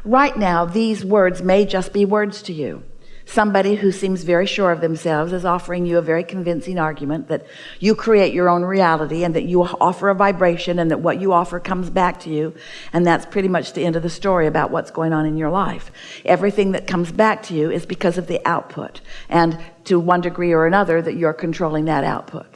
Right now, these words may just be words to you. Somebody who seems very sure of themselves is offering you a very convincing argument that you create your own reality and that you offer a vibration and that what you offer comes back to you, and that's pretty much the end of the story about what's going on in your life. Everything that comes back to you is because of the output, and to one degree or another that you're controlling that output.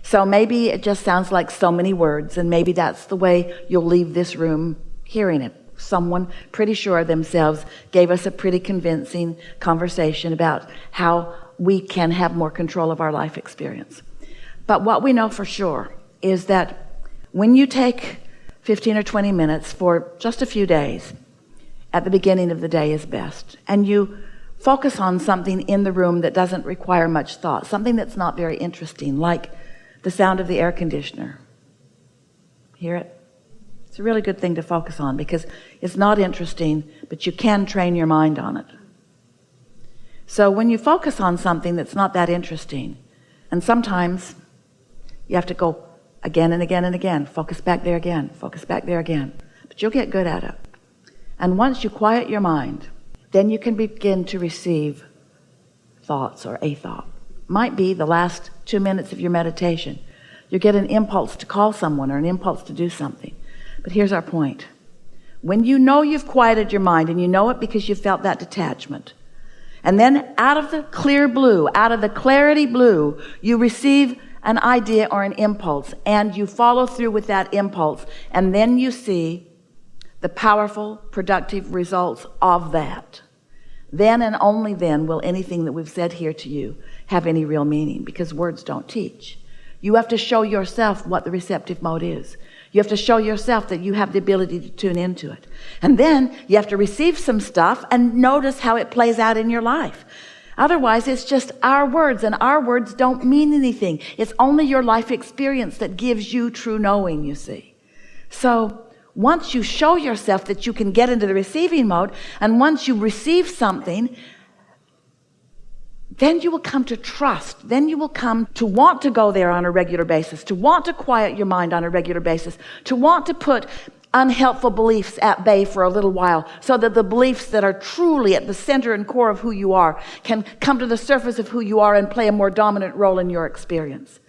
So maybe it just sounds like so many words, and maybe that's the way you'll leave this room hearing it. Someone pretty sure of themselves gave us a pretty convincing conversation about how we can have more control of our life experience. But what we know for sure is that when you take 15 or 20 minutes for just a few days, at the beginning of the day is best, and you focus on something in the room that doesn't require much thought, something that's not very interesting, like the sound of the air conditioner. Hear it? It's a really good thing to focus on because it's not interesting, but you can train your mind on it. So when you focus on something that's not that interesting, and sometimes you have to go again and again and again, focus back there again, focus back there again, but you'll get good at it. And once you quiet your mind, then you can begin to receive thoughts or a thought. Might be the last 2 minutes of your meditation. You get an impulse to call someone or an impulse to do something. But here's our point. When you know you've quieted your mind, and you know it because you felt that detachment, and then out of the clear blue, out of the clarity blue, you receive an idea or an impulse, and you follow through with that impulse, and then you see the powerful, productive results of that. Then and only then will anything that we've said here to you have any real meaning, because words don't teach. You have to show yourself what the receptive mode is. You have to show yourself that you have the ability to tune into it. And then you have to receive some stuff and notice how it plays out in your life. Otherwise, it's just our words, and our words don't mean anything. It's only your life experience that gives you true knowing, you see. So once you show yourself that you can get into the receiving mode, and once you receive something, then you will come to trust. Then you will come to want to go there on a regular basis, to want to quiet your mind on a regular basis, to want to put unhelpful beliefs at bay for a little while, so that the beliefs that are truly at the center and core of who you are can come to the surface of who you are and play a more dominant role in your experience.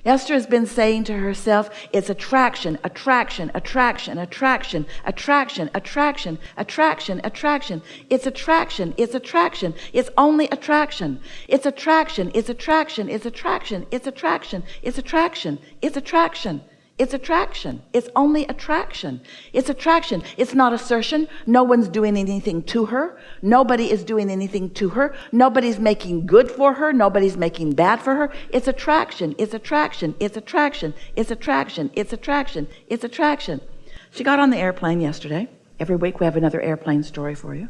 Esther has been saying to herself, it's attraction, attraction, attraction, attraction, attraction, attraction, attraction, attraction. It's attraction, it's attraction, it's only attraction. It's attraction, it's attraction, it's attraction, it's attraction, it's attraction, it's attraction. It's attraction. It's only attraction. It's attraction. It's not assertion. No one's doing anything to her. Nobody is doing anything to her. Nobody's making good for her. Nobody's making bad for her. It's attraction. It's attraction. It's attraction. It's attraction. It's attraction. It's attraction. She got on the airplane yesterday. Every week we have another airplane story for you.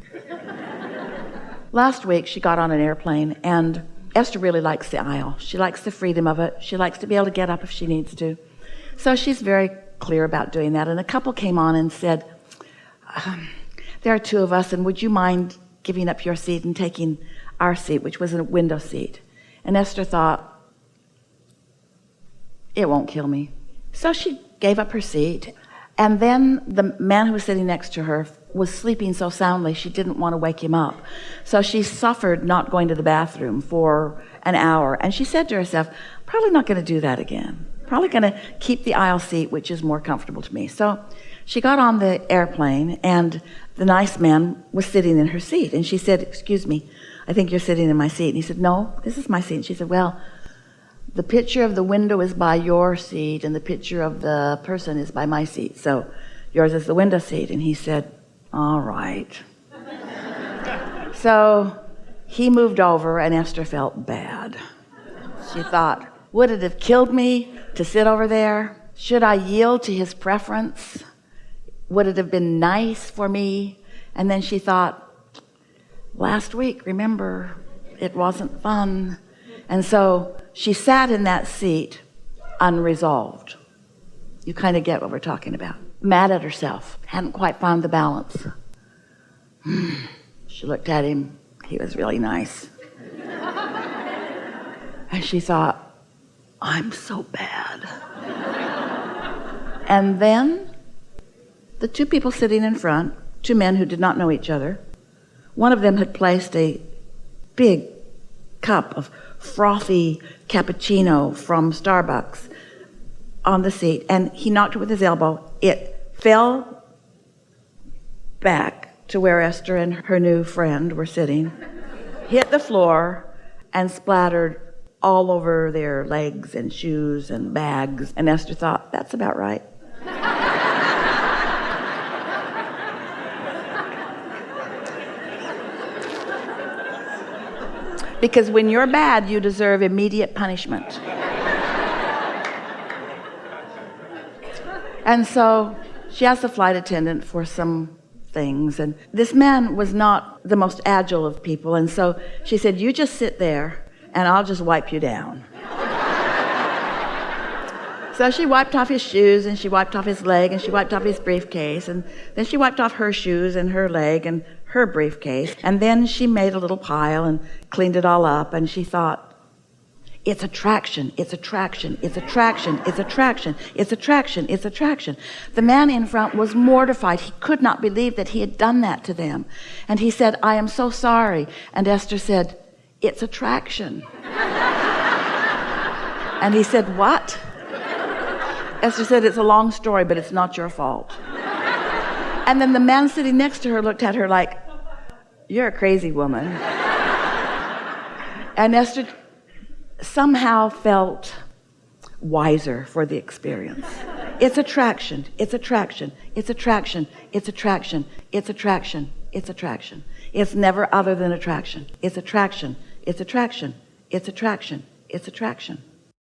Last week she got on an airplane, and Esther really likes the aisle. She likes the freedom of it. She likes to be able to get up if she needs to. So she's very clear about doing that. And a couple came on and said, there are two of us, and would you mind giving up your seat and taking our seat, which was a window seat? And Esther thought, it won't kill me. So she gave up her seat. And then the man who was sitting next to her was sleeping so soundly she didn't want to wake him up. So she suffered not going to the bathroom for an hour. And she said to herself, probably not going to do that again. Probably going to keep the aisle seat, which is more comfortable to me. So she got on the airplane, and the nice man was sitting in her seat. And she said, excuse me, I think you're sitting in my seat. And he said, no, this is my seat. And she said, well, the picture of the window is by your seat, and the picture of the person is by my seat. So yours is the window seat. And he said, all right. So he moved over, and Esther felt bad. She thought, would it have killed me to sit over there? Should I yield to his preference? Would it have been nice for me? And then she thought, last week, remember, it wasn't fun. And so she sat in that seat unresolved. You kind of get what we're talking about. Mad at herself, hadn't quite found the balance. She looked at him. He was really nice. And she thought, I'm so bad. And then the two people sitting in front two men who did not know each other. One of them had placed a big cup of frothy cappuccino from Starbucks on the seat, and he knocked it with his elbow. It fell back to where Esther and her new friend were sitting, hit the floor, and splattered all over their legs and shoes and bags. And Esther thought, that's about right. Because when you're bad, you deserve immediate punishment. And so she asked the flight attendant for some things, and this man was not the most agile of people, and so she said, you just sit there and I'll just wipe you down. So she wiped off his shoes, and she wiped off his leg, and she wiped off his briefcase, and then she wiped off her shoes and her leg and her briefcase, and then she made a little pile and cleaned it all up, and she thought, it's attraction, it's attraction, it's attraction, it's attraction, it's attraction, it's attraction. The man in front was mortified. He could not believe that he had done that to them. And he said, I am so sorry. And Esther said, it's attraction. And he said, what? Esther said, it's a long story, but it's not your fault. And then the man sitting next to her looked at her like, you're a crazy woman. And Esther somehow felt wiser for the experience. It's attraction, it's attraction, it's attraction, it's attraction, it's attraction, it's attraction. It's never other than attraction. It's attraction, it's attraction, it's attraction, it's attraction.